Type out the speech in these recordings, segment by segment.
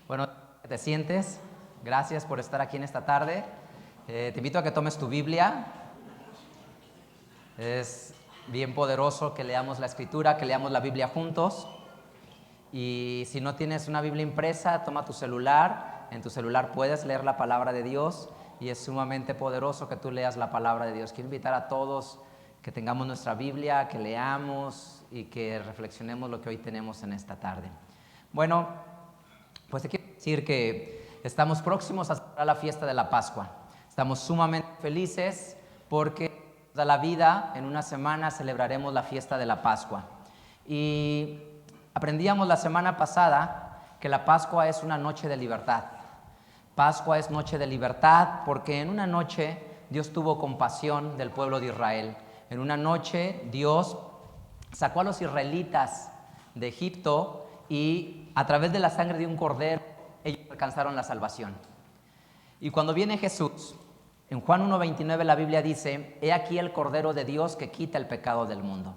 Bueno, ¿te sientes? Gracias por estar aquí en esta tarde. Te invito a que tomes tu Biblia. Es bien poderoso que leamos la Escritura, que leamos la Biblia juntos. Y si no tienes una Biblia impresa, toma tu celular. En tu celular puedes leer la palabra de Dios y es sumamente poderoso que tú leas la palabra de Dios. Quiero invitar a todos que tengamos nuestra Biblia, que leamos y que reflexionemos lo que hoy tenemos en esta tarde. Bueno, pues te quiero decir que estamos próximos a celebrar la fiesta de la Pascua. Estamos sumamente felices porque toda la vida, en una semana, celebraremos la fiesta de la Pascua. Y aprendíamos la semana pasada que la Pascua es una noche de libertad. Pascua es noche de libertad porque en una noche Dios tuvo compasión del pueblo de Israel. En una noche Dios sacó a los israelitas de Egipto y a través de la sangre de un cordero ellos alcanzaron la salvación. Y cuando viene Jesús, en Juan 1:29 la Biblia dice: he aquí el Cordero de Dios que quita el pecado del mundo.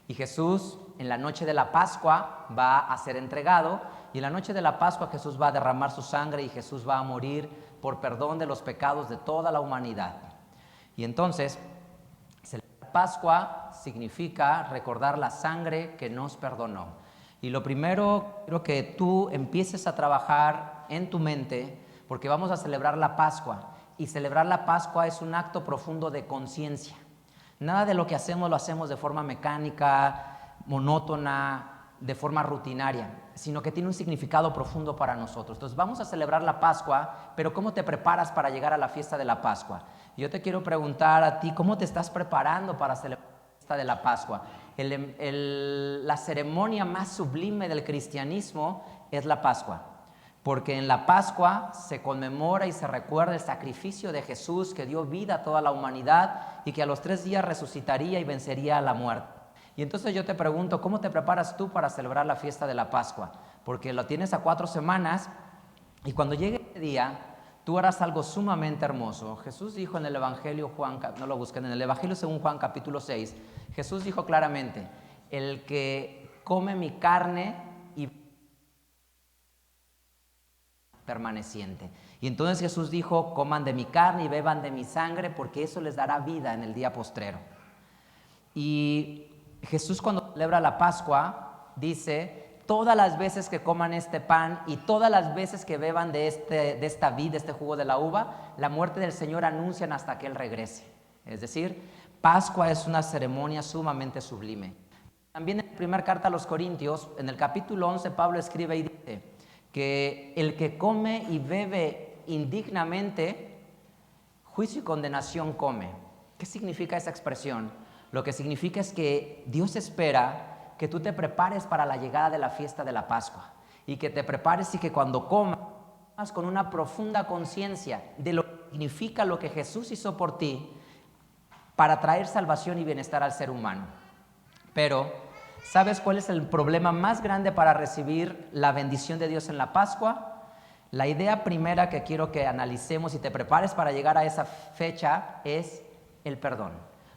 Y Jesús en la noche de la Pascua va a ser entregado, y en la noche de la Pascua Jesús va a derramar su sangre y Jesús va a morir por perdón de los pecados de toda la humanidad. Y entonces, celebrar Pascua significa recordar la sangre que nos perdonó. Y lo primero, quiero que tú empieces a trabajar en tu mente, porque vamos a celebrar la Pascua. Y celebrar la Pascua es un acto profundo de conciencia. Nada de lo que hacemos lo hacemos de forma mecánica, monótona, de forma rutinaria, sino que tiene un significado profundo para nosotros. Entonces vamos a celebrar la Pascua, pero ¿cómo te preparas para llegar a la fiesta de la Pascua? Yo te quiero preguntar a ti, ¿cómo te estás preparando para celebrar la fiesta de la Pascua? La ceremonia más sublime del cristianismo es la Pascua, porque en la Pascua se conmemora y se recuerda el sacrificio de Jesús que dio vida a toda la humanidad y que a los 3 días resucitaría y vencería a la muerte. Y entonces yo te pregunto, ¿cómo te preparas tú para celebrar la fiesta de la Pascua? Porque lo tienes a 4 semanas y cuando llegue ese día, tú harás algo sumamente hermoso. Jesús dijo en el Evangelio, no lo busquen, en el Evangelio según Juan capítulo 6, Jesús dijo claramente: el que come mi carne y permaneciente. Y entonces Jesús dijo: coman de mi carne y beban de mi sangre, porque eso les dará vida en el día postrero. Y Jesús, cuando celebra la Pascua, dice: todas las veces que coman este pan y todas las veces que beban de esta vid, de este jugo de la uva, la muerte del Señor anuncian hasta que Él regrese. Es decir, Pascua es una ceremonia sumamente sublime. También en la primera carta a los Corintios, en el capítulo 11, Pablo escribe y dice que el que come y bebe indignamente, juicio y condenación come. ¿Qué significa esa expresión? Lo que significa es que Dios espera que tú te prepares para la llegada de la fiesta de la Pascua y que te prepares y que cuando comas con una profunda conciencia de lo que significa lo que Jesús hizo por ti para traer salvación y bienestar al ser humano. Pero, ¿sabes cuál es el problema más grande para recibir la bendición de Dios en la Pascua? La idea primera que quiero que analicemos y te prepares para llegar a esa fecha es el perdón.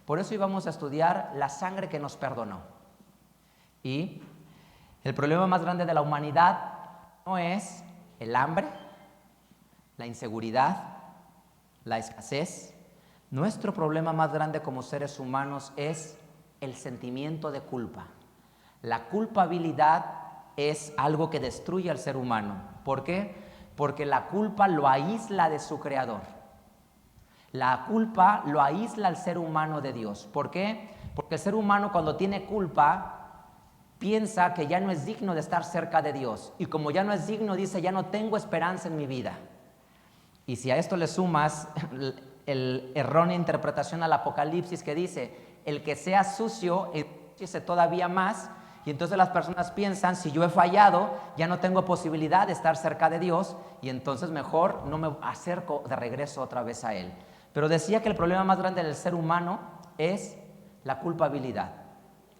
Por eso íbamos a estudiar la sangre que nos perdonó. Y el problema más grande de la humanidad no es el hambre, la inseguridad, la escasez. Nuestro problema más grande como seres humanos es el sentimiento de culpa. La culpabilidad es algo que destruye al ser humano. ¿Por qué? Porque la culpa lo aísla de su creador. La culpa lo aísla al ser humano de Dios. ¿Por qué? Porque el ser humano, cuando tiene culpa, piensa que ya no es digno de estar cerca de Dios. Y como ya no es digno, dice: ya no tengo esperanza en mi vida. Y si a esto le sumas el errónea interpretación al Apocalipsis que dice: el que sea sucio, ensúciese todavía más. Y entonces las personas piensan: si yo he fallado, ya no tengo posibilidad de estar cerca de Dios, y entonces mejor no me acerco de regreso otra vez a Él. Pero decía que el problema más grande del ser humano es la culpabilidad,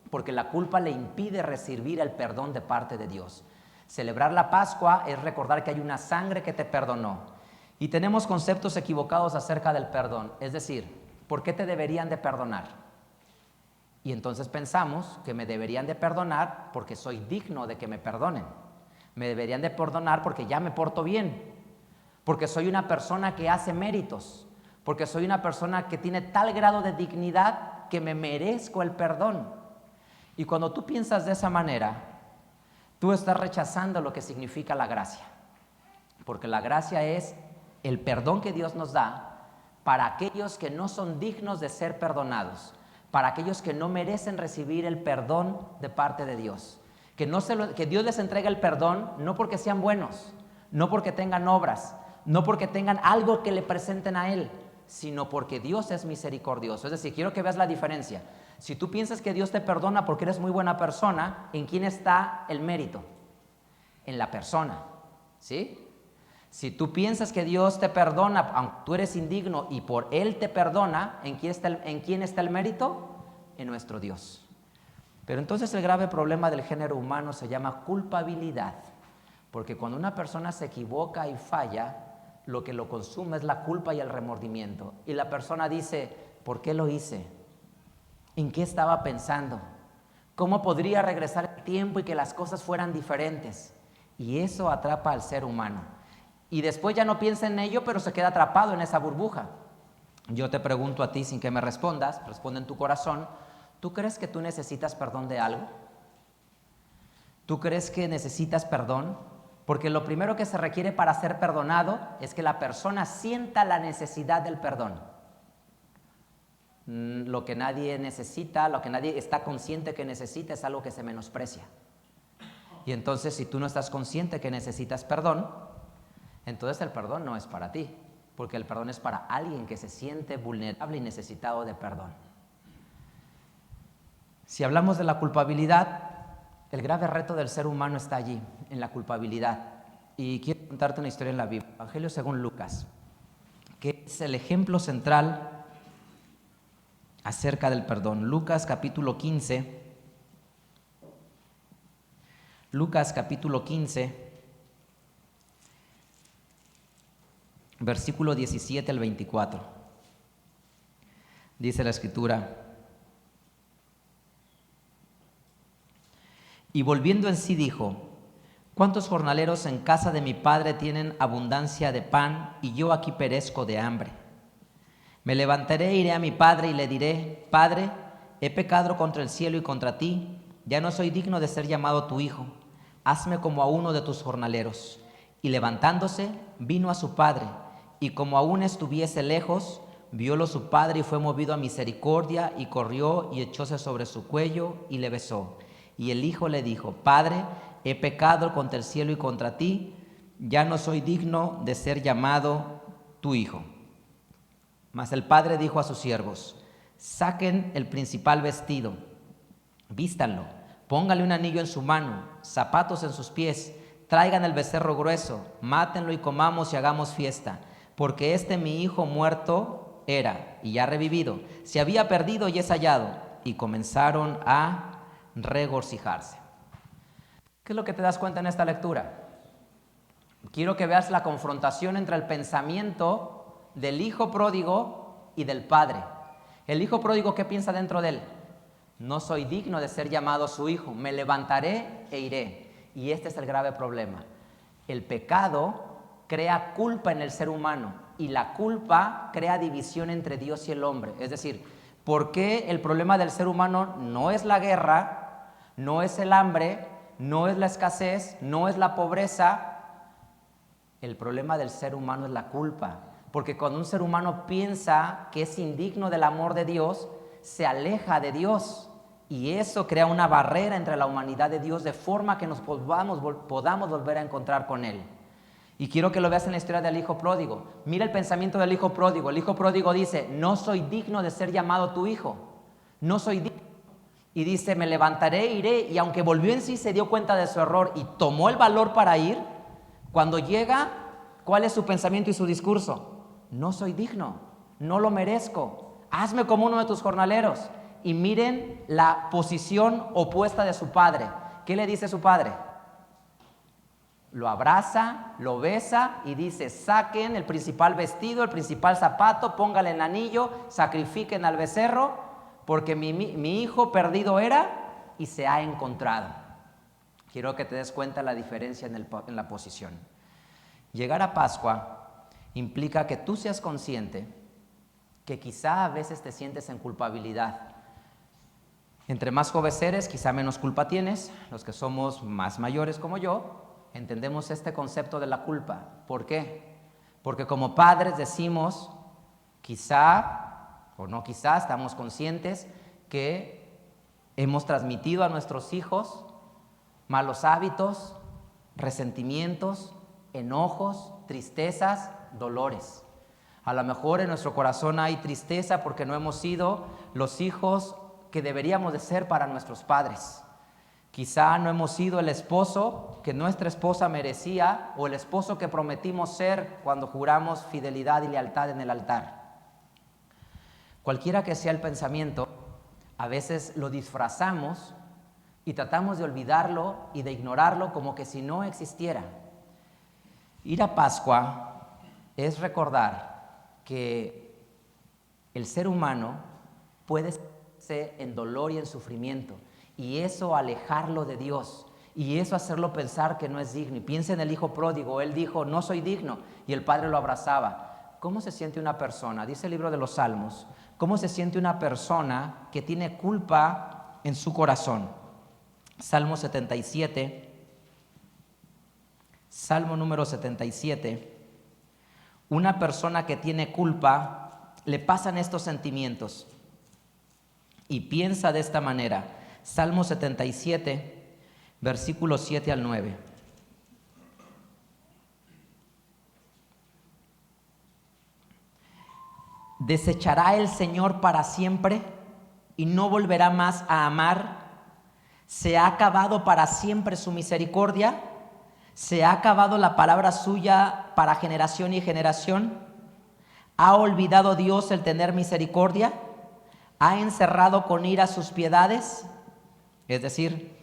porque la culpa le impide recibir el perdón de parte de Dios. Celebrar la Pascua es recordar que hay una sangre que te perdonó. Y tenemos conceptos equivocados acerca del perdón. Es decir, ¿por qué te deberían de perdonar? Y entonces pensamos que me deberían de perdonar porque soy digno de que me perdonen. Me deberían de perdonar porque ya me porto bien, porque soy una persona que hace méritos, porque soy una persona que tiene tal grado de dignidad que me merezco el perdón. Y cuando tú piensas de esa manera, tú estás rechazando lo que significa la gracia, porque la gracia es el perdón que Dios nos da para aquellos que no son dignos de ser perdonados, para aquellos que no merecen recibir el perdón de parte de Dios. Que Dios les entrega el perdón no porque sean buenos, no porque tengan obras, no porque tengan algo que le presenten a Él, sino porque Dios es misericordioso. Es decir, quiero que veas la diferencia. Si tú piensas que Dios te perdona porque eres muy buena persona, ¿en quién está el mérito? En la persona, ¿sí? Si tú piensas que Dios te perdona, aunque tú eres indigno y por Él te perdona, ¿en quién está el mérito? En nuestro Dios. Pero entonces el grave problema del género humano se llama culpabilidad, porque cuando una persona se equivoca y falla, lo que lo consume es la culpa y el remordimiento. Y la persona dice, ¿por qué lo hice? ¿En qué estaba pensando? ¿Cómo podría regresar el tiempo y que las cosas fueran diferentes? Y eso atrapa al ser humano. Y después ya no piensa en ello, pero se queda atrapado en esa burbuja. Yo te pregunto a ti sin que me respondas, responde en tu corazón, ¿tú crees que tú necesitas perdón de algo? ¿Tú crees que necesitas perdón? Porque lo primero que se requiere para ser perdonado es que la persona sienta la necesidad del perdón. Lo que nadie necesita, lo que nadie está consciente que necesita es algo que se menosprecia. Y entonces si tú no estás consciente que necesitas perdón, entonces el perdón no es para ti, porque el perdón es para alguien que se siente vulnerable y necesitado de perdón. Si hablamos de la culpabilidad, el grave reto del ser humano está allí, en la culpabilidad. Y quiero contarte una historia en la Biblia, Evangelio según Lucas, que es el ejemplo central acerca del perdón. Lucas capítulo 15, versículo 17 al 24. Dice la Escritura: y volviendo en sí dijo, ¿cuántos jornaleros en casa de mi padre tienen abundancia de pan y yo aquí perezco de hambre? Me levantaré, iré a mi padre y le diré, Padre, he pecado contra el cielo y contra ti, ya no soy digno de ser llamado tu hijo, hazme como a uno de tus jornaleros. Y levantándose, vino a su padre, y como aún estuviese lejos, viólo su padre y fue movido a misericordia, y corrió y echóse sobre su cuello y le besó. Y el hijo le dijo, Padre, he pecado contra el cielo y contra ti, ya no soy digno de ser llamado tu hijo. Mas el padre dijo a sus siervos, saquen el principal vestido, vístanlo, póngale un anillo en su mano, zapatos en sus pies, traigan el becerro grueso, mátenlo y comamos y hagamos fiesta, porque mi hijo muerto era y ya revivido, se había perdido y es hallado. Y comenzaron a regocijarse. ¿Qué es lo que te das cuenta en esta lectura? Quiero que veas la confrontación entre el pensamiento del hijo pródigo y del padre. El hijo pródigo, ¿qué piensa dentro de él? No soy digno de ser llamado su hijo, me levantaré e iré. Y este es el grave problema. El pecado crea culpa en el ser humano y la culpa crea división entre Dios y el hombre. Es decir, ¿por qué el problema del ser humano no es la guerra, no es el hambre, no es la escasez, no es la pobreza? El problema del ser humano es la culpa. Porque cuando un ser humano piensa que es indigno del amor de Dios, se aleja de Dios. Y eso crea una barrera entre la humanidad de Dios de forma que nos podamos volver a encontrar con Él. Y quiero que lo veas en la historia del hijo pródigo. Mira el pensamiento del hijo pródigo. El hijo pródigo dice, no soy digno de ser llamado tu hijo. No soy digno. Y dice, me levantaré, iré. Y aunque volvió en sí, se dio cuenta de su error y tomó el valor para ir. Cuando llega, ¿cuál es su pensamiento y su discurso? No soy digno, no lo merezco. Hazme como uno de tus jornaleros. Y miren la posición opuesta de su padre. ¿Qué le dice su padre? Lo abraza, lo besa y dice, saquen el principal vestido, el principal zapato, póngale el anillo, sacrifiquen al becerro, porque mi hijo perdido era y se ha encontrado. Quiero que te des cuenta la diferencia en la posición. Llegar a Pascua implica que tú seas consciente que quizá a veces te sientes en culpabilidad. Entre más joven eres, quizá menos culpa tienes. Los que somos más mayores como yo, entendemos este concepto de la culpa. ¿Por qué? Porque como padres decimos, quizá o no quizá, estamos conscientes que hemos transmitido a nuestros hijos malos hábitos, resentimientos, enojos, tristezas, dolores. A lo mejor en nuestro corazón hay tristeza porque no hemos sido los hijos que deberíamos de ser para nuestros padres. Quizá no hemos sido el esposo que nuestra esposa merecía o el esposo que prometimos ser cuando juramos fidelidad y lealtad en el altar. Cualquiera que sea el pensamiento, a veces lo disfrazamos y tratamos de olvidarlo y de ignorarlo como que si no existiera. Ir a Pascua es recordar que el ser humano puede ser en dolor y en sufrimiento, y eso alejarlo de Dios, y eso hacerlo pensar que no es digno. Y piensa en el hijo pródigo, él dijo, no soy digno, y el padre lo abrazaba. ¿Cómo se siente una persona? Dice el libro de los Salmos, ¿cómo se siente una persona que tiene culpa en su corazón? Salmo 77, Salmo número 77, una persona que tiene culpa, le pasan estos sentimientos y piensa de esta manera. Salmo 77, versículos 7 al 9. ¿Desechará el Señor para siempre y no volverá más a amar? ¿Se ha acabado para siempre su misericordia? ¿Se ha acabado la palabra suya para generación y generación? ¿Ha olvidado Dios el tener misericordia? ¿Ha encerrado con ira sus piedades? Es decir,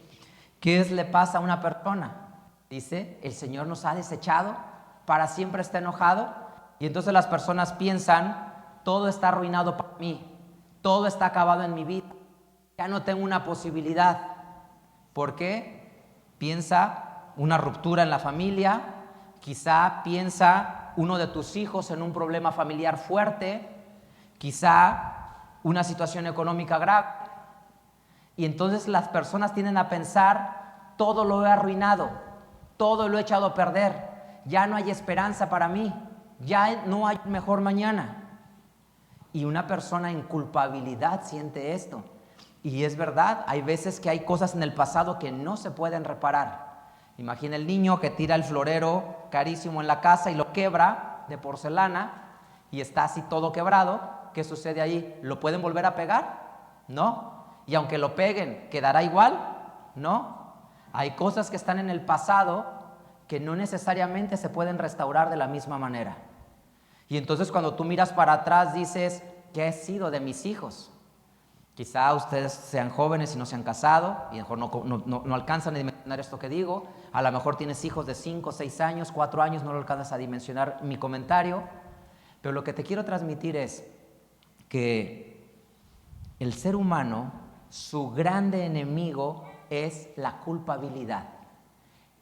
¿qué le pasa a una persona? Dice, el Señor nos ha desechado, para siempre está enojado. Y entonces las personas piensan, todo está arruinado para mí, todo está acabado en mi vida, ya no tengo una posibilidad. ¿Por qué? Piensa una ruptura en la familia, quizá piensa uno de tus hijos en un problema familiar fuerte, quizá una situación económica grave. Y entonces las personas tienden a pensar, todo lo he arruinado, todo lo he echado a perder, ya no hay esperanza para mí, ya no hay mejor mañana. Y una persona en culpabilidad siente esto. Y es verdad, hay veces que hay cosas en el pasado que no se pueden reparar. Imagina el niño que tira el florero carísimo en la casa y lo quebra de porcelana y está así todo quebrado. ¿Qué sucede ahí? ¿Lo pueden volver a pegar? No. Y aunque lo peguen, ¿quedará igual? No. Hay cosas que están en el pasado que no necesariamente se pueden restaurar de la misma manera. Y entonces cuando tú miras para atrás dices, ¿qué ha sido de mis hijos? Quizá ustedes sean jóvenes y no se han casado y a lo mejor no alcanzan a dimensionar esto que digo. A lo mejor tienes hijos de 5, 6 años, 4 años, no lo alcanzas a dimensionar mi comentario. Pero lo que te quiero transmitir es que el ser humano, su grande enemigo es la culpabilidad.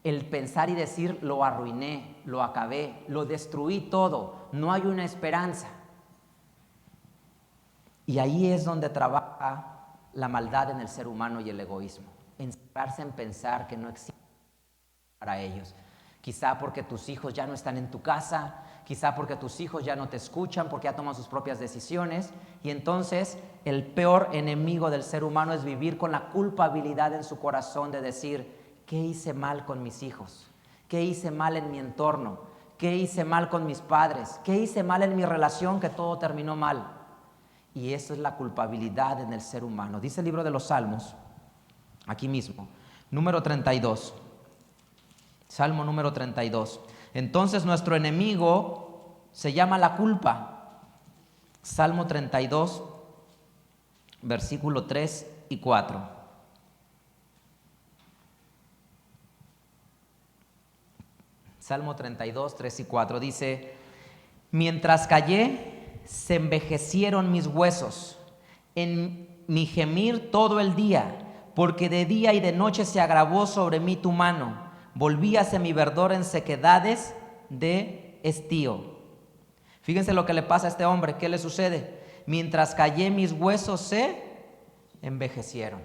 El pensar y decir, lo arruiné, lo acabé, lo destruí todo, no hay una esperanza. Y ahí es donde trabaja la maldad en el ser humano y el egoísmo. Encerrarse en pensar que no existe para ellos. Quizá porque tus hijos ya no están en tu casa, quizá porque tus hijos ya no te escuchan, porque ya toman sus propias decisiones. Y entonces el peor enemigo del ser humano es vivir con la culpabilidad en su corazón de decir, ¿qué hice mal con mis hijos? ¿Qué hice mal en mi entorno? ¿Qué hice mal con mis padres? ¿Qué hice mal en mi relación que todo terminó mal? Y eso es la culpabilidad en el ser humano. Dice el libro de los Salmos, aquí mismo, número 32. Salmo número 32. Entonces nuestro enemigo se llama la culpa. Salmo 32, versículo 3 y 4. Salmo 32, 3 y 4 dice, mientras callé, se envejecieron mis huesos, en mi gemir todo el día, porque de día y de noche se agravó sobre mí tu mano. Volvíase mi verdor en sequedades de estío. Fíjense lo que le pasa a este hombre. ¿Qué le sucede? Mientras callé, mis huesos se envejecieron.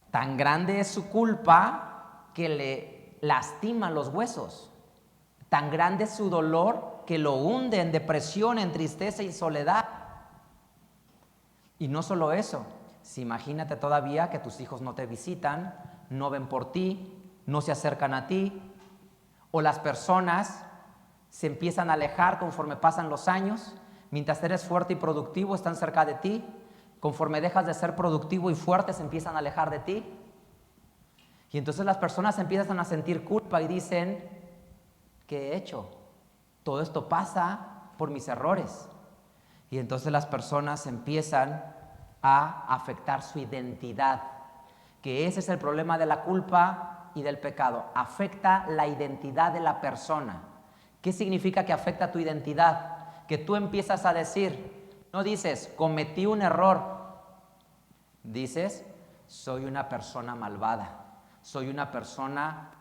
Tan grande es su culpa que le lastima los huesos. Tan grande es su dolor que lo hunde en depresión, en tristeza y soledad. Y no solo eso, si imagínate todavía que tus hijos no te visitan, no ven por ti, no se acercan a ti, o las personas se empiezan a alejar conforme pasan los años, mientras eres fuerte y productivo están cerca de ti, conforme dejas de ser productivo y fuerte se empiezan a alejar de ti. Y entonces las personas empiezan a sentir culpa y dicen, ¿qué he hecho? Todo esto pasa por mis errores. Y entonces las personas empiezan a afectar su identidad, que ese es el problema de la culpa y del pecado. Afecta la identidad de la persona. ¿Qué significa que afecta tu identidad? Que tú empiezas a decir, no dices, cometí un error, dices, soy una persona malvada, soy una persona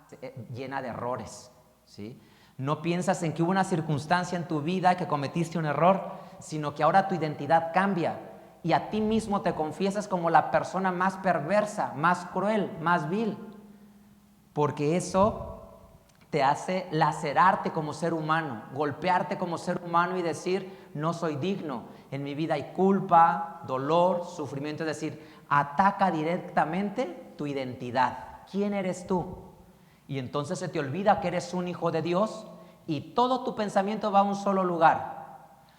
llena de errores, ¿sí? No piensas en que hubo una circunstancia en tu vida que cometiste un error, sino que ahora tu identidad cambia y a ti mismo te confiesas como la persona más perversa, más cruel, más vil, porque eso te hace lacerarte como ser humano, golpearte como ser humano y decir, no soy digno, en mi vida hay culpa, dolor, sufrimiento, es decir, ataca directamente tu identidad. ¿Quién eres tú? Y entonces se te olvida que eres un hijo de Dios y todo tu pensamiento va a un solo lugar.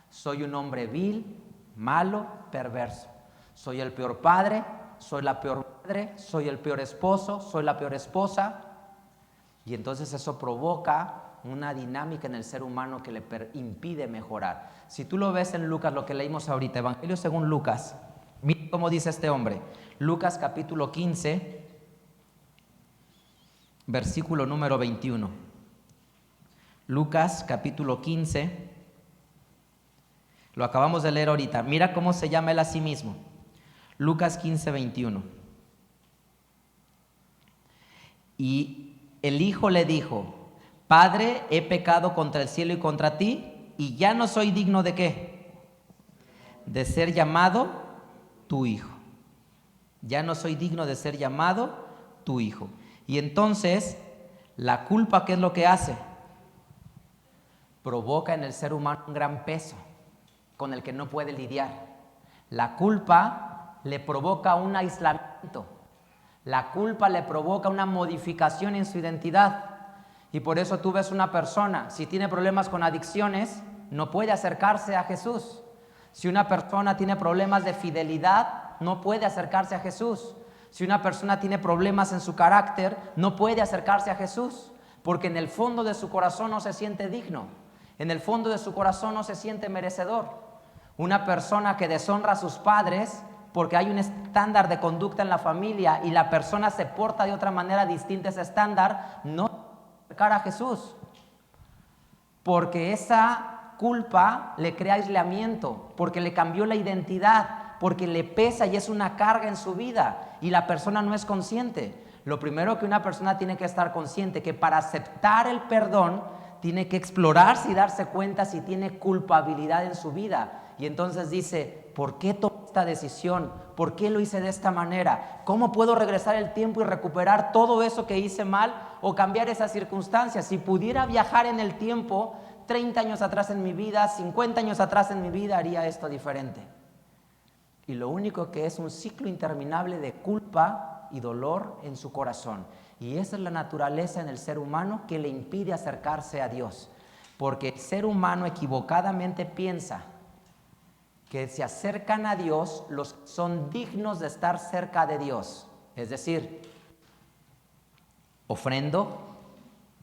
Soy un hombre vil, malo, perverso. Soy el peor padre, soy la peor madre, soy el peor esposo, soy la peor esposa. Y entonces eso provoca una dinámica en el ser humano que le impide mejorar. Si tú lo ves en Lucas, lo que leímos ahorita, Evangelio según Lucas, mira cómo dice este hombre. Lucas capítulo 15, versículo número 21. Lucas capítulo 15, lo acabamos de leer ahorita. Mira cómo se llama él a sí mismo. Lucas 15, 21. Y el hijo le dijo, Padre, he pecado contra el cielo y contra ti, y ya no soy digno de ¿qué? De ser llamado tu hijo. Ya no soy digno de ser llamado tu hijo. Y entonces, la culpa, ¿qué es lo que hace? Provoca en el ser humano un gran peso con el que no puede lidiar. La culpa le provoca un aislamiento. La culpa le provoca una modificación en su identidad. Y por eso tú ves una persona, si tiene problemas con adicciones, no puede acercarse a Jesús. Si una persona tiene problemas de fidelidad, no puede acercarse a Jesús. Si una persona tiene problemas en su carácter, no puede acercarse a Jesús, porque en el fondo de su corazón no se siente digno. En el fondo de su corazón no se siente merecedor. Una persona que deshonra a sus padres porque hay un estándar de conducta en la familia y la persona se porta de otra manera distinta a ese estándar, no puede acercar a Jesús, porque esa culpa le crea aislamiento, porque le cambió la identidad, porque le pesa y es una carga en su vida y la persona no es consciente. Lo primero que una persona tiene que estar consciente, que para aceptar el perdón tiene que explorarse y darse cuenta si tiene culpabilidad en su vida. Y entonces dice, ¿por qué tomé esta decisión? ¿Por qué lo hice de esta manera? ¿Cómo puedo regresar el tiempo y recuperar todo eso que hice mal o cambiar esas circunstancias? Si pudiera viajar en el tiempo 30 años atrás en mi vida, 50 años atrás en mi vida, haría esto diferente. Y lo único que es un ciclo interminable de culpa y dolor en su corazón. Y esa es la naturaleza en el ser humano que le impide acercarse a Dios. Porque el ser humano equivocadamente piensa que se acercan a Dios los que son dignos de estar cerca de Dios. Es decir, ofrendo,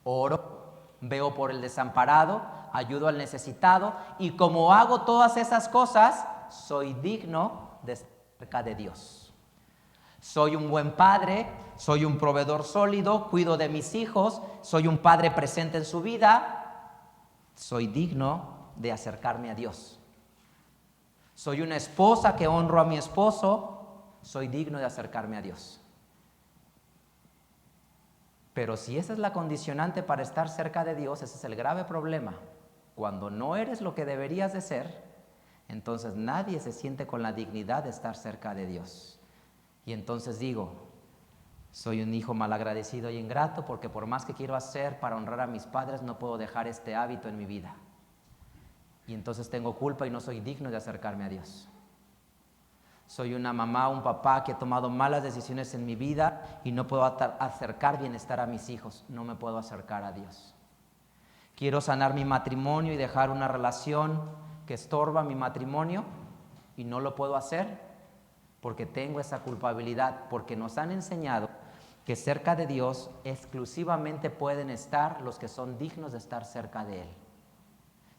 oro, veo por el desamparado, ayudo al necesitado y como hago todas esas cosas, soy digno de estar cerca de Dios. Soy un buen padre, soy un proveedor sólido, cuido de mis hijos, soy un padre presente en su vida, soy digno de acercarme a Dios. Soy una esposa que honro a mi esposo, soy digno de acercarme a Dios. Pero si esa es la condicionante para estar cerca de Dios, ese es el grave problema. Cuando no eres lo que deberías de ser, entonces nadie se siente con la dignidad de estar cerca de Dios. Y entonces digo, soy un hijo malagradecido y ingrato porque por más que quiero hacer para honrar a mis padres, no puedo dejar este hábito en mi vida. Y entonces tengo culpa y no soy digno de acercarme a Dios. Soy una mamá, un papá que he tomado malas decisiones en mi vida y no puedo acercar bienestar a mis hijos, no me puedo acercar a Dios. Quiero sanar mi matrimonio y dejar una relación que estorba mi matrimonio y no lo puedo hacer porque tengo esa culpabilidad, porque nos han enseñado que cerca de Dios exclusivamente pueden estar los que son dignos de estar cerca de Él.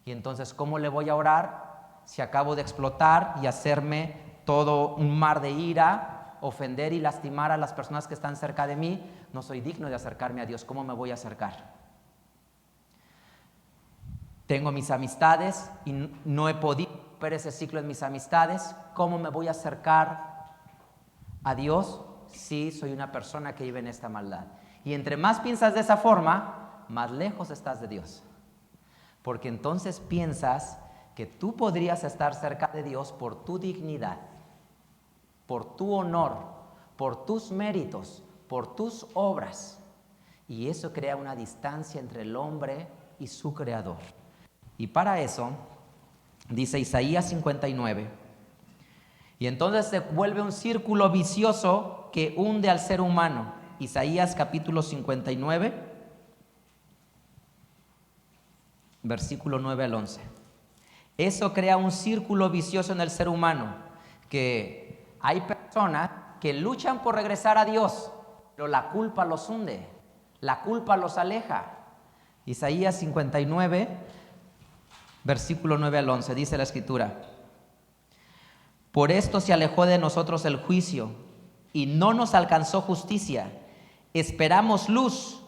Y entonces, ¿cómo le voy a orar si acabo de explotar y hacerme todo un mar de ira, ofender y lastimar a las personas que están cerca de mí? No soy digno de acercarme a Dios. ¿Cómo me voy a acercar? Tengo mis amistades y no he podido romper ese ciclo en mis amistades. ¿Cómo me voy a acercar a Dios si soy una persona que vive en esta maldad? Y entre más piensas de esa forma, más lejos estás de Dios. Porque entonces piensas que tú podrías estar cerca de Dios por tu dignidad, por tu honor, por tus méritos, por tus obras. Y eso crea una distancia entre el hombre y su Creador. Y para eso, dice Isaías 59, y entonces se vuelve un círculo vicioso que hunde al ser humano. Isaías capítulo 59, versículo 9 al 11. Eso crea un círculo vicioso en el ser humano, que hay personas que luchan por regresar a Dios, pero la culpa los hunde, la culpa los aleja. Isaías 59, versículo 9 al 11, dice la Escritura: por esto se alejó de nosotros el juicio, y no nos alcanzó justicia. Esperamos luz,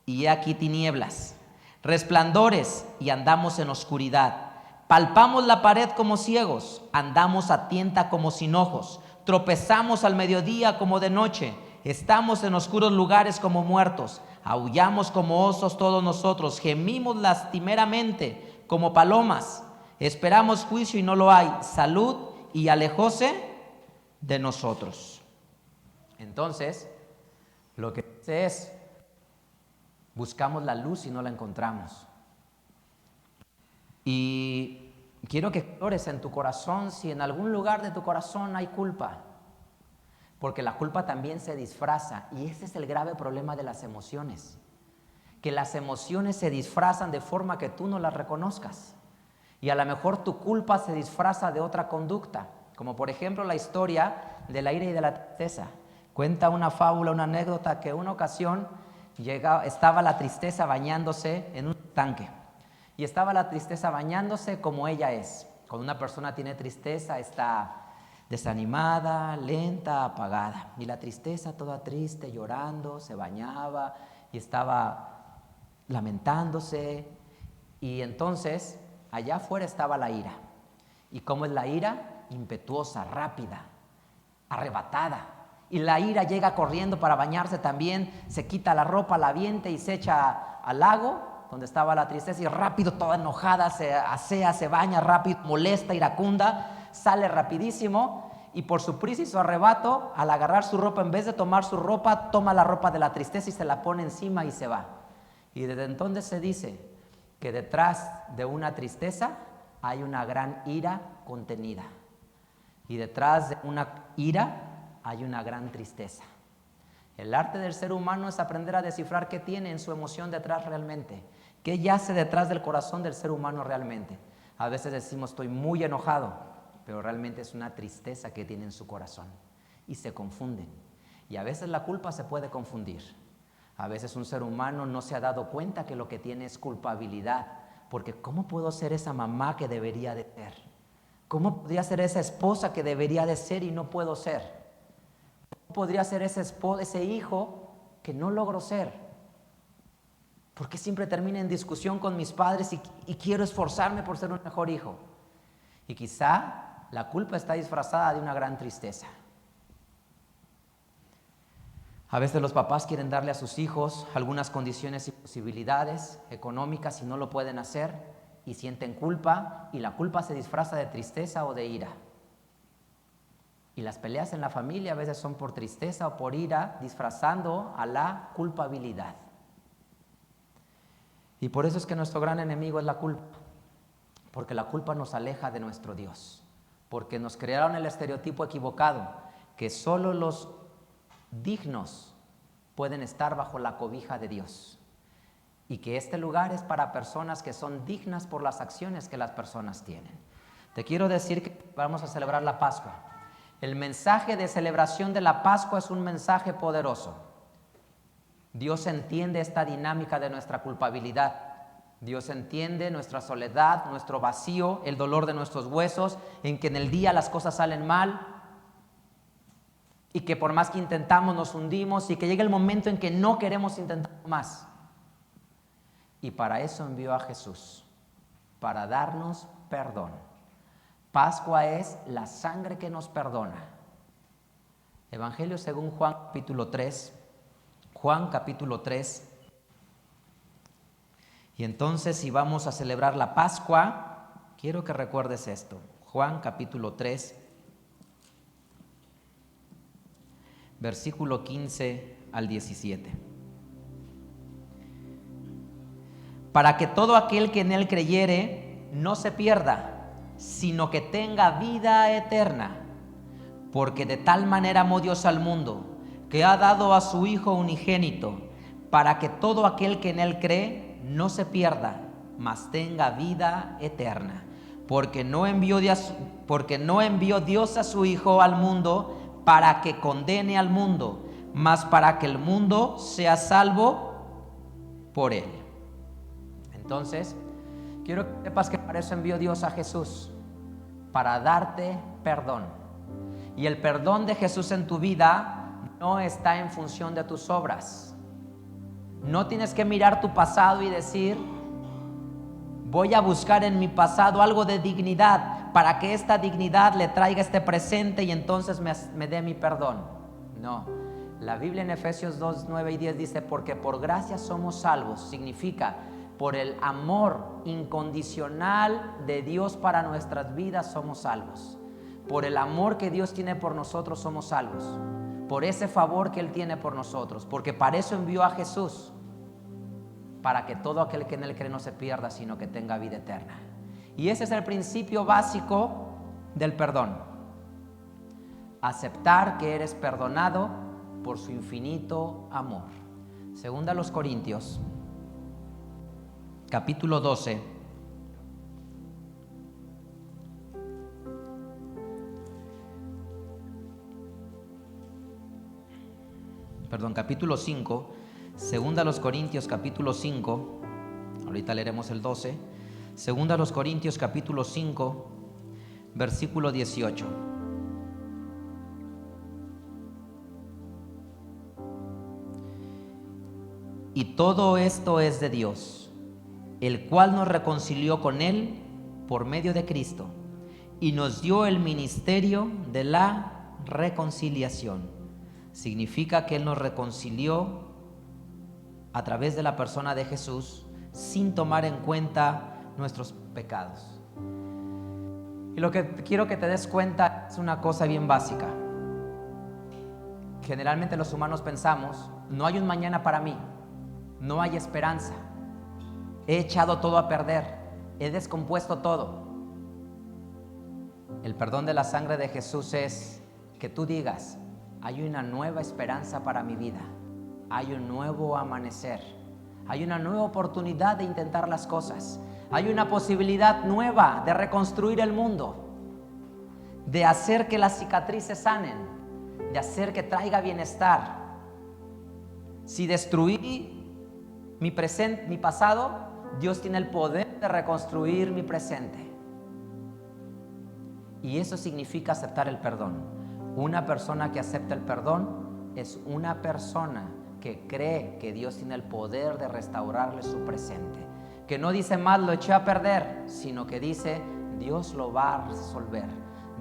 y he aquí tinieblas, resplandores, y andamos en oscuridad. Palpamos la pared como ciegos, andamos a tienta como sin ojos, tropezamos al mediodía como de noche, estamos en oscuros lugares como muertos, aullamos como osos todos nosotros, gemimos lastimeramente como palomas, esperamos juicio y no lo hay, salud y alejóse de nosotros. Entonces, lo que dice es, buscamos la luz y no la encontramos. Y quiero que explores en tu corazón si en algún lugar de tu corazón hay culpa, porque la culpa también se disfraza, y ese es el grave problema de las emociones, que las emociones se disfrazan de forma que tú no las reconozcas, y a lo mejor tu culpa se disfraza de otra conducta, como por ejemplo la historia de la ira y de la tristeza. Cuenta una fábula, una anécdota, que una ocasión estaba la tristeza bañándose en un tanque. Y estaba la tristeza bañándose como ella es. Cuando una persona tiene tristeza, está desanimada, lenta, apagada. Y la tristeza, toda triste, llorando, se bañaba y estaba lamentándose. Y entonces, allá afuera estaba la ira. ¿Y cómo es la ira? Impetuosa, rápida, arrebatada. Y la ira llega corriendo para bañarse también, se quita la ropa, la avienta y se echa al lago donde estaba la tristeza, y rápido, toda enojada, se asea, se baña rápido, molesta, iracunda, sale rapidísimo, y por su prisa y su arrebato, al agarrar su ropa, en vez de tomar su ropa, toma la ropa de la tristeza y se la pone encima y se va. Y desde entonces se dice que detrás de una tristeza hay una gran ira contenida, y detrás de una ira hay una gran tristeza. El arte del ser humano es aprender a descifrar qué tiene en su emoción detrás realmente, qué yace detrás del corazón del ser humano realmente. A veces decimos estoy muy enojado, pero realmente es una tristeza que tiene en su corazón, y se confunden. Y a veces la culpa se puede confundir. A veces un ser humano no se ha dado cuenta que lo que tiene es culpabilidad, porque ¿cómo puedo ser esa mamá que debería de ser? ¿Cómo podría ser esa esposa que debería de ser y no puedo ser? Podría ser ese hijo que no logro ser. ¿Por qué siempre termino en discusión con mis padres y quiero esforzarme por ser un mejor hijo? Y quizá la culpa está disfrazada de una gran tristeza. A veces los papás quieren darle a sus hijos algunas condiciones y posibilidades económicas y no lo pueden hacer y sienten culpa, y la culpa se disfraza de tristeza o de ira. Y las peleas en la familia a veces son por tristeza o por ira, disfrazando a la culpabilidad. Y por eso es que nuestro gran enemigo es la culpa, porque la culpa nos aleja de nuestro Dios, porque nos crearon el estereotipo equivocado, que solo los dignos pueden estar bajo la cobija de Dios, y que este lugar es para personas que son dignas por las acciones que las personas tienen. Te quiero decir que vamos a celebrar la Pascua. El mensaje de celebración de la Pascua es un mensaje poderoso. Dios entiende esta dinámica de nuestra culpabilidad. Dios entiende nuestra soledad, nuestro vacío, el dolor de nuestros huesos, en que en el día las cosas salen mal y que por más que intentamos nos hundimos y que llega el momento en que no queremos intentar más. Y para eso envió a Jesús, para darnos perdón. Pascua es la sangre que nos perdona. Evangelio según Juan capítulo 3. Juan capítulo 3. Y entonces, si vamos a celebrar la Pascua, quiero que recuerdes esto. Juan capítulo 3, versículo 15 al 17. Para que todo aquel que en él creyere no se pierda, sino que tenga vida eterna. Porque de tal manera amó Dios al mundo, que ha dado a su Hijo unigénito, para que todo aquel que en él cree no se pierda, mas tenga vida eterna. Porque no envió Dios a su Hijo al mundo para que condene al mundo, mas para que el mundo sea salvo por él. Entonces, quiero que sepas que para eso envió Dios a Jesús, para darte perdón. Y el perdón de Jesús en tu vida no está en función de tus obras. No tienes que mirar tu pasado y decir, voy a buscar en mi pasado algo de dignidad para que esta dignidad le traiga este presente y entonces me dé mi perdón. No, la Biblia en Efesios 2, 9 y 10 dice, porque por gracia somos salvos. Significa, por el amor incondicional de Dios para nuestras vidas somos salvos. Por el amor que Dios tiene por nosotros somos salvos. Por ese favor que Él tiene por nosotros. Porque para eso envió a Jesús. Para que todo aquel que en Él cree no se pierda, sino que tenga vida eterna. Y ese es el principio básico del perdón. Aceptar que eres perdonado por su infinito amor. Segunda a los Corintios, capítulo 12. Capítulo 5, segunda a los Corintios, capítulo 5, ahorita leeremos el 12, segunda a los Corintios, capítulo 5, versículo 18. Y todo esto es de Dios, el cual nos reconcilió con Él por medio de Cristo, y nos dio el ministerio de la reconciliación. Significa que Él nos reconcilió a través de la persona de Jesús sin tomar en cuenta nuestros pecados. Y lo que quiero que te des cuenta es una cosa bien básica. Generalmente los humanos pensamos, no hay un mañana para mí, no hay esperanza, he echado todo a perder, he descompuesto todo. El perdón de la sangre de Jesús es que tú digas, hay una nueva esperanza para mi vida, hay un nuevo amanecer, hay una nueva oportunidad de intentar las cosas, hay una posibilidad nueva de reconstruir el mundo, de hacer que las cicatrices sanen, de hacer que traiga bienestar. Si destruí mi pasado, Dios tiene el poder de reconstruir mi presente. Y eso significa aceptar el perdón. Una persona que acepta el perdón es una persona que cree que Dios tiene el poder de restaurarle su presente. Que no dice más, lo eché a perder, sino que dice, Dios lo va a resolver,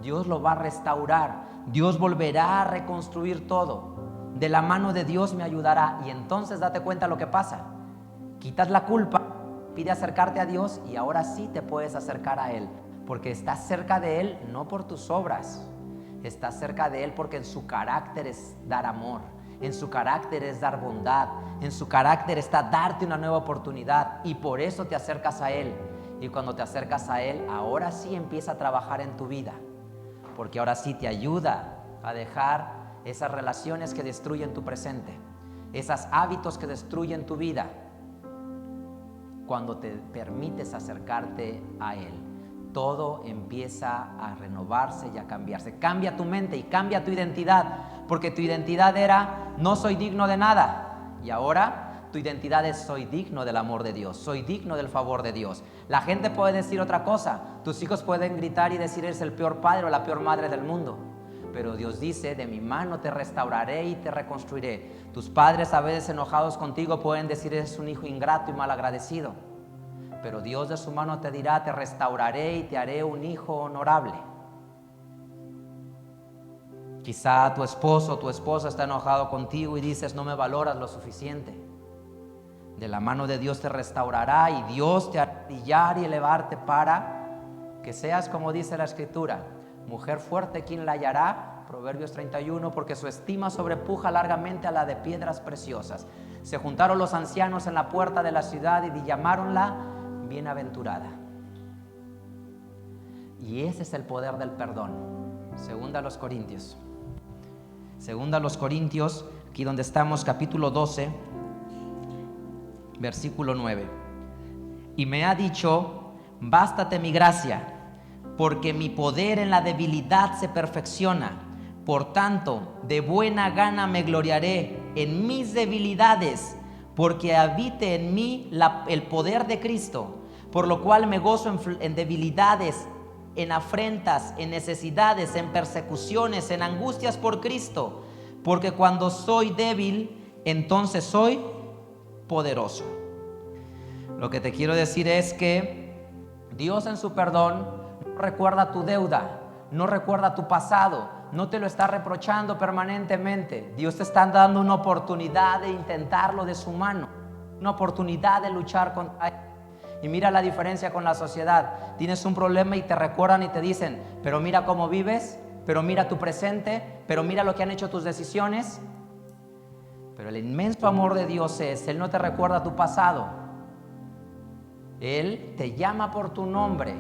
Dios lo va a restaurar, Dios volverá a reconstruir todo. de la mano de Dios me ayudará. Y entonces date cuenta lo que pasa. Quitas la culpa, pide acercarte a Dios y ahora sí te puedes acercar a Él. Porque estás cerca de Él no por tus obras. Estás cerca de Él porque en su carácter es dar amor. En su carácter es dar bondad. En su carácter está darte una nueva oportunidad. Y por eso te acercas a Él. Y cuando te acercas a Él, ahora sí empieza a trabajar en tu vida. Porque ahora sí te ayuda a dejar esas relaciones que destruyen tu presente. Esos hábitos que destruyen tu vida. Cuando te permites acercarte a Él, todo empieza a renovarse y a cambiarse. Cambia tu mente y cambia tu identidad, porque tu identidad era no soy digno de nada, y ahora tu identidad es soy digno del amor de Dios, soy digno del favor de Dios. La gente puede decir otra cosa, tus hijos pueden gritar y decir eres el peor padre o la peor madre del mundo, pero Dios dice de mi mano te restauraré y te reconstruiré. Tus padres a veces enojados contigo pueden decir eres un hijo ingrato y malagradecido, pero Dios de su mano te dirá te restauraré y te haré un hijo honorable. Quizá tu esposo o tu esposa está enojado contigo y dices no me valoras lo suficiente. De la mano de Dios te restaurará y Dios te hará brillar y elevarte para que seas como dice la Escritura, mujer fuerte, ¿quién la hallará? Proverbios 31, porque su estima sobrepuja largamente a la de piedras preciosas. Se juntaron los ancianos en la puerta de la ciudad y llamáronla bienaventurada. Y ese es el poder del perdón. Segunda a los Corintios, aquí donde estamos, capítulo 12, versículo 9. Y me ha dicho, bástate mi gracia, porque mi poder en la debilidad se perfecciona. Por tanto, de buena gana me gloriaré en mis debilidades, porque habite en mí el poder de Cristo. Por lo cual me gozo en debilidades, en afrentas, en necesidades, en persecuciones, en angustias por Cristo. Porque cuando soy débil, entonces soy poderoso. Lo que te quiero decir es que Dios en su perdón no recuerda tu deuda, no recuerda tu pasado, no te lo está reprochando permanentemente. Dios te está dando una oportunidad de intentarlo de su mano, una oportunidad de luchar contra él. Y mira la diferencia con la sociedad. Tienes un problema y te recuerdan y te dicen, pero mira cómo vives, pero mira tu presente, pero mira lo que han hecho tus decisiones. Pero el inmenso amor de Dios es, Él no te recuerda tu pasado. Él te llama por tu nombre.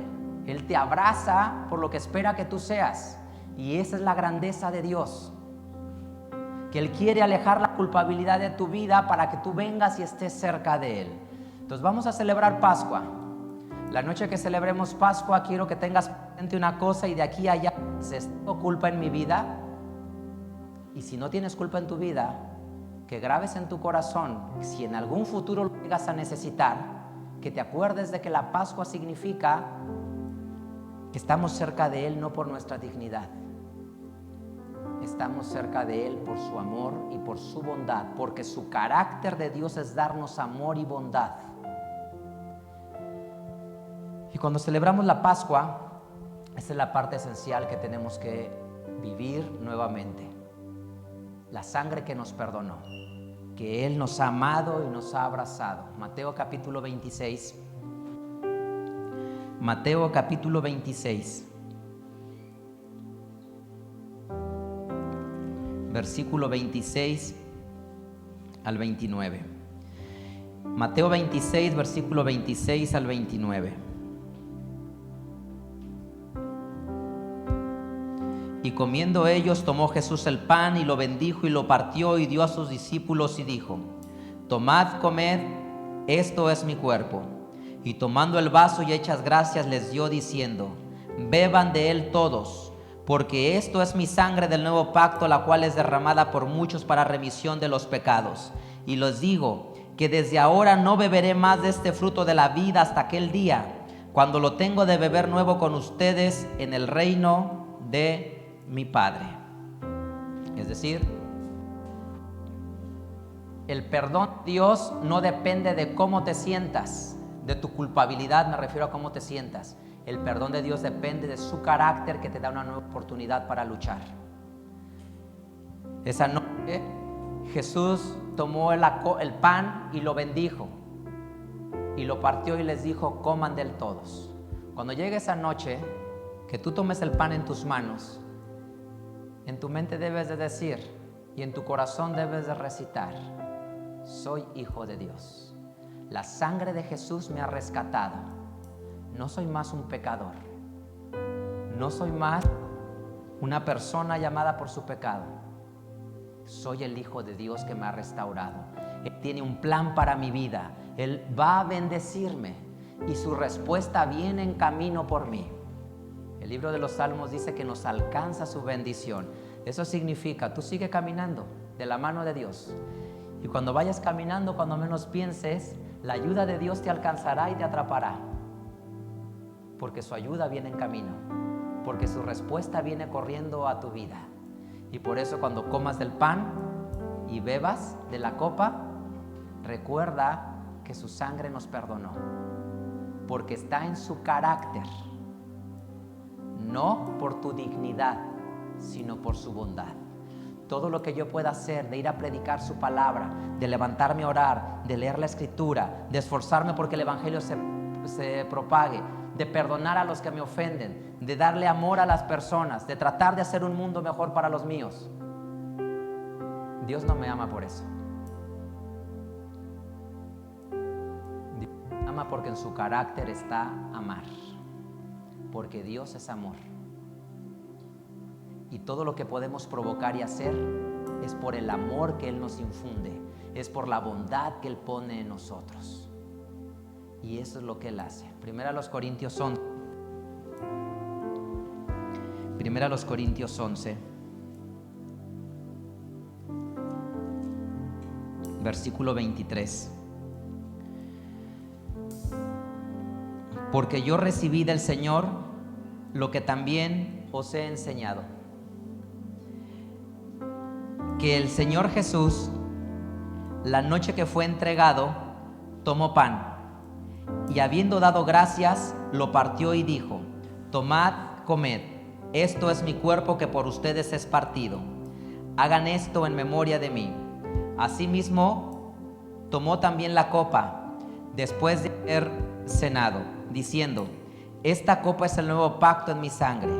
Él te abraza por lo que espera que tú seas. Y esa es la grandeza de Dios. Que Él quiere alejar la culpabilidad de tu vida para que tú vengas y estés cerca de Él. Entonces vamos a celebrar Pascua. La noche que celebremos Pascua quiero que tengas presente una cosa y de aquí a allá, ¿tengo culpa en mi vida? Y si no tienes culpa en tu vida, que grabes en tu corazón, si en algún futuro lo llegas a necesitar, que te acuerdes de que la Pascua significa que estamos cerca de Él no por nuestra dignidad. Estamos cerca de Él por su amor y por su bondad, porque su carácter de Dios es darnos amor y bondad. Y cuando celebramos la Pascua, esa es la parte esencial que tenemos que vivir nuevamente. La sangre que nos perdonó, que Él nos ha amado y nos ha abrazado. Mateo capítulo 26. Mateo capítulo 26. Versículo 26 al 29. Mateo 26, versículo 26 al 29. Y comiendo ellos, tomó Jesús el pan y lo bendijo y lo partió y dio a sus discípulos y dijo: Tomad, comed, esto es mi cuerpo. Y tomando el vaso y hechas gracias les dio diciendo: Beban de él todos, porque esto es mi sangre del nuevo pacto, la cual es derramada por muchos para remisión de los pecados. Y les digo que desde ahora no beberé más de este fruto de la vida hasta aquel día, cuando lo tengo de beber nuevo con ustedes en el reino de mi Padre. Es decir, el perdón de Dios no depende de cómo te sientas, de tu culpabilidad, me refiero a cómo te sientas. El perdón de Dios depende de su carácter, que te da una nueva oportunidad para luchar. Esa noche Jesús tomó el pan y lo bendijo y lo partió y les dijo: coman del todos. Cuando llegue esa noche, que tú tomes el pan en tus manos, en tu mente debes de decir y en tu corazón debes de recitar: soy hijo de Dios. La sangre de Jesús me ha rescatado. No soy más un pecador. No soy más una persona llamada por su pecado. Soy el Hijo de Dios que me ha restaurado. Él tiene un plan para mi vida. Él va a bendecirme y su respuesta viene en camino por mí. El libro de los Salmos dice que nos alcanza su bendición. Eso significa, tú sigue caminando de la mano de Dios. Y cuando vayas caminando, cuando menos pienses, la ayuda de Dios te alcanzará y te atrapará. Porque su ayuda viene en camino. Porque su respuesta viene corriendo a tu vida. Y por eso cuando comas del pan y bebas de la copa, recuerda que su sangre nos perdonó. Porque está en su carácter. No por tu dignidad, sino por su bondad. Todo lo que yo pueda hacer, de ir a predicar su palabra, de levantarme a orar, de leer la escritura, de esforzarme porque el evangelio se propague, de perdonar a los que me ofenden, de darle amor a las personas, de tratar de hacer un mundo mejor para los míos. Dios no me ama por eso. Dios me ama porque en su carácter está amar. Porque Dios es amor. Y todo lo que podemos provocar y hacer es por el amor que Él nos infunde, es por la bondad que Él pone en nosotros. Y eso es lo que Él hace. Primera a los Corintios 11. Primera a los Corintios 11. Versículo 23. Porque yo recibí del Señor lo que también os he enseñado. Que el Señor Jesús, la noche que fue entregado, tomó pan y habiendo dado gracias, lo partió y dijo: tomad, comed, esto es mi cuerpo que por ustedes es partido. Hagan esto en memoria de mí. Asimismo, tomó también la copa después de haber cenado, diciendo: esta copa es el nuevo pacto en mi sangre.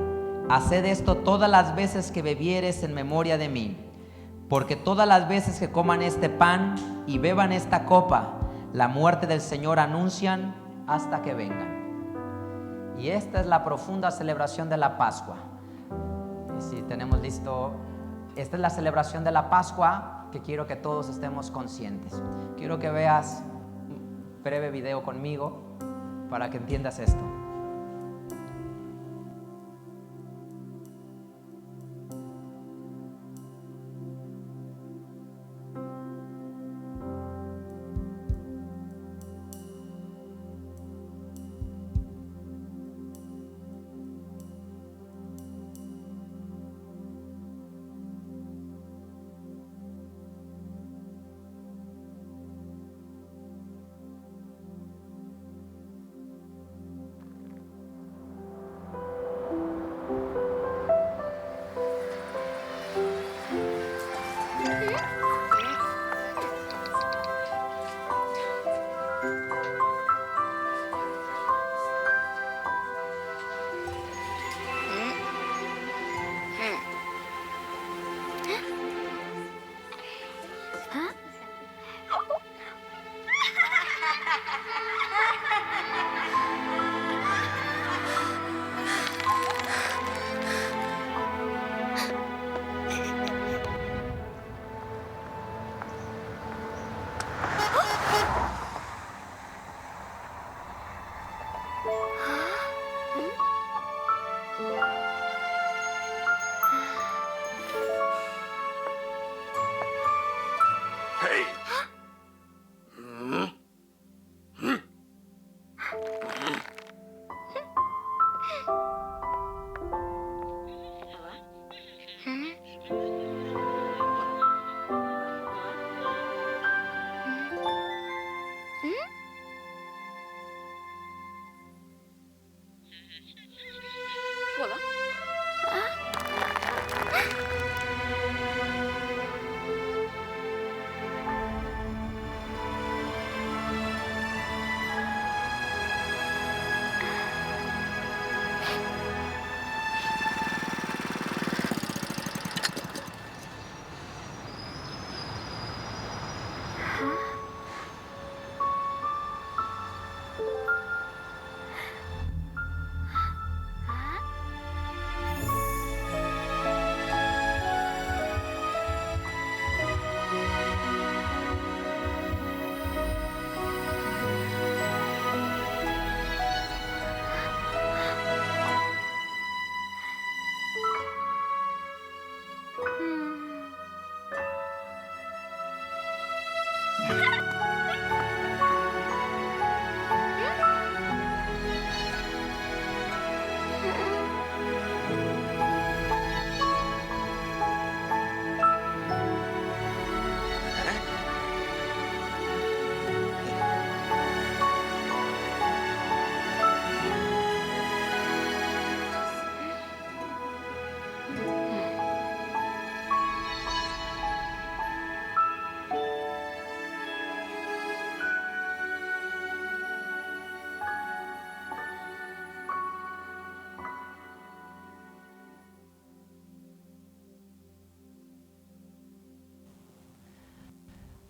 Haced esto todas las veces que bebieres en memoria de mí. Porque todas las veces que coman este pan y beban esta copa, la muerte del Señor anuncian hasta que vengan. Y esta es la profunda celebración de la Pascua. Y si tenemos listo, esta es la celebración de la Pascua que quiero que todos estemos conscientes. Quiero que veas un breve video conmigo para que entiendas esto.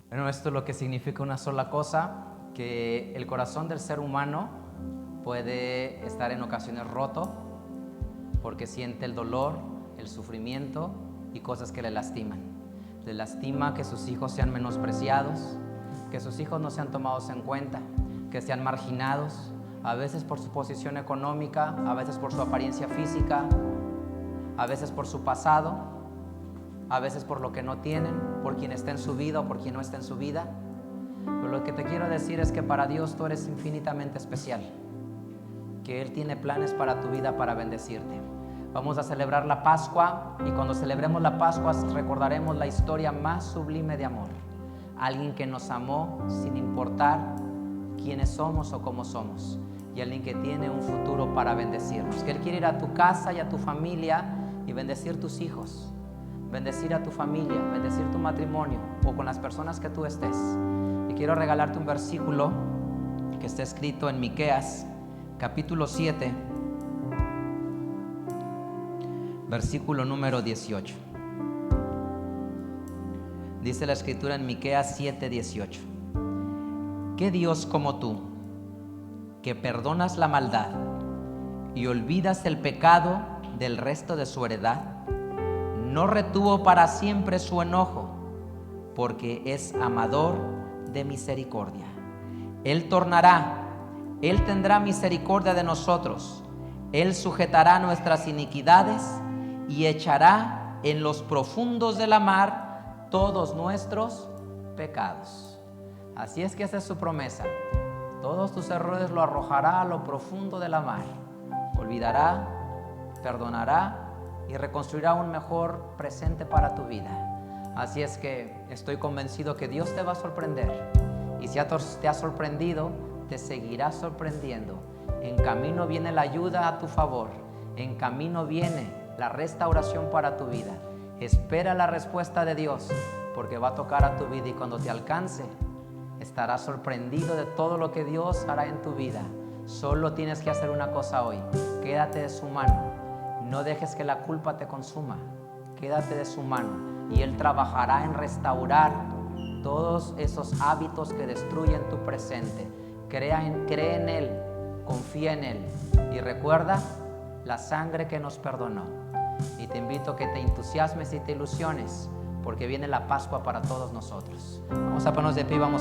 Bueno, esto es lo que significa una sola cosa, que el corazón del ser humano puede estar en ocasiones roto porque siente el dolor, el sufrimiento y cosas que le lastiman. Le lastima que sus hijos sean menospreciados, que sus hijos no sean tomados en cuenta, que sean marginados, a veces por su posición económica, a veces por su apariencia física, a veces por su pasado, a veces por lo que no tienen, por quien está en su vida o por quien no está en su vida. Pero lo que te quiero decir es que para Dios tú eres infinitamente especial, que Él tiene planes para tu vida, para bendecirte. Vamos a celebrar la Pascua y cuando celebremos la Pascua recordaremos la historia más sublime de amor. Alguien que nos amó sin importar quiénes somos o cómo somos, y alguien que tiene un futuro para bendecirnos, que Él quiere ir a tu casa y a tu familia y bendecir tus hijos, bendecir a tu familia, bendecir tu matrimonio o con las personas que tú estés. Y quiero regalarte un versículo que está escrito en Miqueas, capítulo 7, versículo número 18. Dice la escritura en Miqueas 7, 18: ¿Qué Dios como tú, que perdonas la maldad y olvidas el pecado del resto de su heredad? No retuvo para siempre su enojo, porque es amador de misericordia. Él tornará, Él tendrá misericordia de nosotros. Él sujetará nuestras iniquidades y echará en los profundos de la mar todos nuestros pecados. Así es que esa es su promesa. Todos tus errores lo arrojará a lo profundo de la mar. Olvidará, perdonará y reconstruirá un mejor presente para tu vida. Así es que estoy convencido que Dios te va a sorprender, y si te ha sorprendido, te seguirá sorprendiendo. En camino viene la ayuda a tu favor, en camino viene la restauración para tu vida. Espera la respuesta de Dios, porque va a tocar a tu vida, y cuando te alcance estarás sorprendido de todo lo que Dios hará en tu vida. Solo tienes que hacer una cosa hoy: quédate de su mano. No dejes que la culpa te consuma. Quédate de su mano y Él trabajará en restaurar todos esos hábitos que destruyen tu presente. Cree en Él, confía en Él y recuerda la sangre que nos perdonó. Y te invito a que te entusiasmes y te ilusiones, porque viene la Pascua para todos nosotros. Vamos a ponernos de pie, vamos